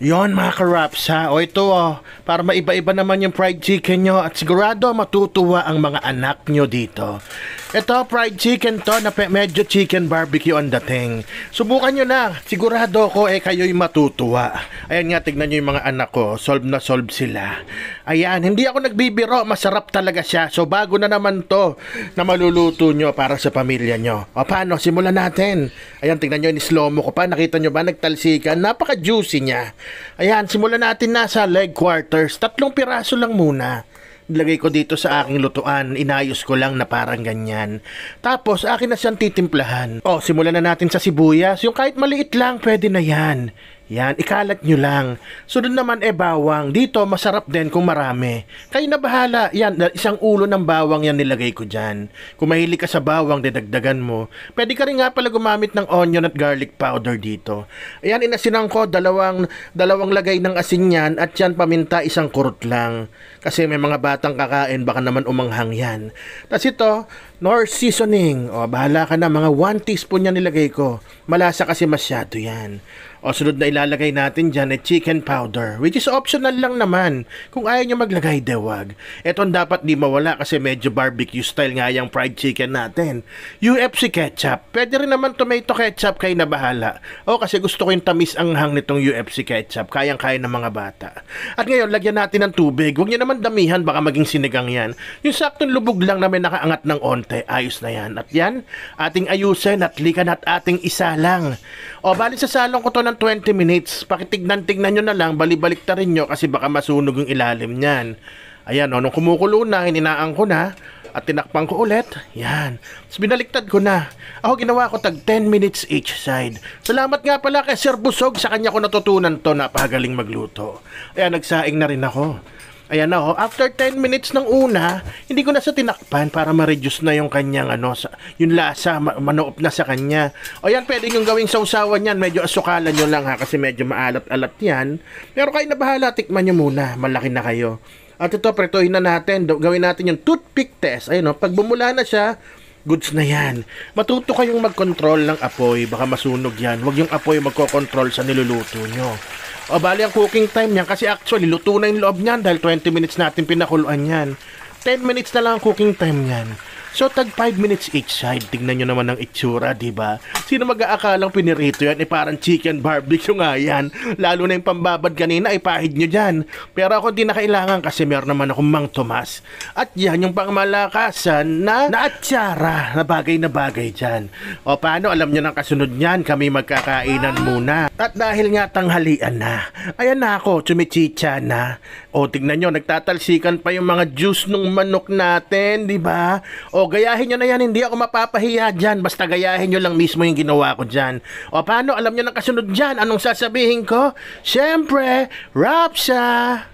Yon mga karaps ha. O ito para maiba-iba naman yung fried chicken nyo at sigurado matutuwa ang mga anak nyo dito. Ito fried chicken to na medyo chicken barbecue ang dating. Subukan nyo na. Sigurado ko kayo'y matutuwa. Ayan nga, tignan nyo yung mga anak ko. Solve na solve sila. Ayan, hindi ako nagbibiro. Masarap talaga siya. So bago na naman to na maluluto nyo para sa pamilya nyo. O paano? Simulan natin. Ayan, tignan nyo yung slow mo ko pa. Nakita nyo ba? Nagtalsikan. Napaka-juicy niya. Ayan, simulan natin na sa leg quarters. 3 piraso lang muna. Nilagay ko dito sa aking lutuan. Inayos ko lang na parang ganyan. Tapos, akin na siyang titimplahan. Simulan na natin sa sibuyas. Yung kahit maliit lang, pwede na yan. Yan, ikalat nyo lang. Sunod naman bawang. Dito, masarap din kung marami. Kayo na bahala. Yan, isang ulo ng bawang yan nilagay ko dyan. Kung mahilig ka sa bawang, didagdagan mo. Pwede ka rin nga pala gumamit ng onion at garlic powder dito. Ayan, inasinan ko, dalawang lagay ng asin yan. At yan, paminta, 1 kurot lang. Kasi may mga batang kakain, baka naman umanghang yan. Tapos ito, Knorr seasoning. Bahala ka na, mga 1 teaspoon yan nilagay ko. Malasa kasi masyado yan. Sunod na ilalagay natin dyan chicken powder, which is optional lang naman. Kung ayaw nyo maglagay, dewag. Ito dapat di mawala kasi medyo barbecue style nga yung fried chicken natin. UFC ketchup. Pwede rin naman tomato ketchup, kayo na bahala. Kasi gusto ko yung tamis anghang nitong UFC ketchup. Kayang-kaya ng mga bata. At ngayon, lagyan natin ng tubig. Huwag nyo naman damihan, baka maging sinigang yan. Yung saktong lubog lang na may nakaangat ng onte, ayos na yan. At yan, ating ayusin at likan at ating isa lang. Bali sa salong ko to ng 20 minutes. Pakitignan-tignan nyo na lang, balibalik ta rin nyo kasi baka masunog yung ilalim niyan. Ayan, nung kumukulo na, hininaan ko na at tinakpan ko ulit. Yan. Tapos binaliktad ko na. Ako ginawa ko tag 10 minutes each side. Salamat nga pala kay Sir Busog, sa kanya ko natutunan to, napakagaling magluto. Ayan, nagsaing na rin ako. Ayan na after 10 minutes ng una, hindi ko na sa tinakpan para ma-reduce na yung kanyang yung lasa, manuop na sa kanya. Ayan, pwede nyo gawing sausawan yan, medyo asukalan nyo lang kasi medyo maalat-alat yan. Pero kayo na bahala, tikman nyo muna, malaki na kayo. At ito, pretohin na natin, gawin natin yung toothpick test. Ayun pag bumula na siya, goods na yan. Matuto kayong mag-control ng apoy, baka masunog yan. Huwag yung apoy magko-control sa niluluto nyo. Bali ang cooking time niyan kasi actually luto na yung loob niyan dahil 20 minutes natin pinakuluan yan. 10 minutes na lang ang cooking time niyan. So tag 5 minutes each side. Tignan nyo naman ang itsura, diba? Sino mag-aakalang pinirito yan? Parang chicken barbecue nga yan. Lalo na yung pambabad kanina, ipahid nyo dyan. Pero ako di na kailangan kasi meron naman akong Mang Tomas. At yan yung pangmalakasan na atsara na bagay dyan. Paano? Alam nyo ng kasunod niyan, kami magkakainan muna. At dahil nga tanghalian na, ayan na ako, chumichicha na. Tignan nyo, nagtatalsikan pa yung mga juice ng manok natin, diba? Gayahin nyo na yan, hindi ako mapapahiya dyan. Basta gayahin nyo lang mismo yung ginawa ko dyan. Paano? Alam nyo ng kasunod dyan, anong sasabihin ko? Siyempre, Rapsa!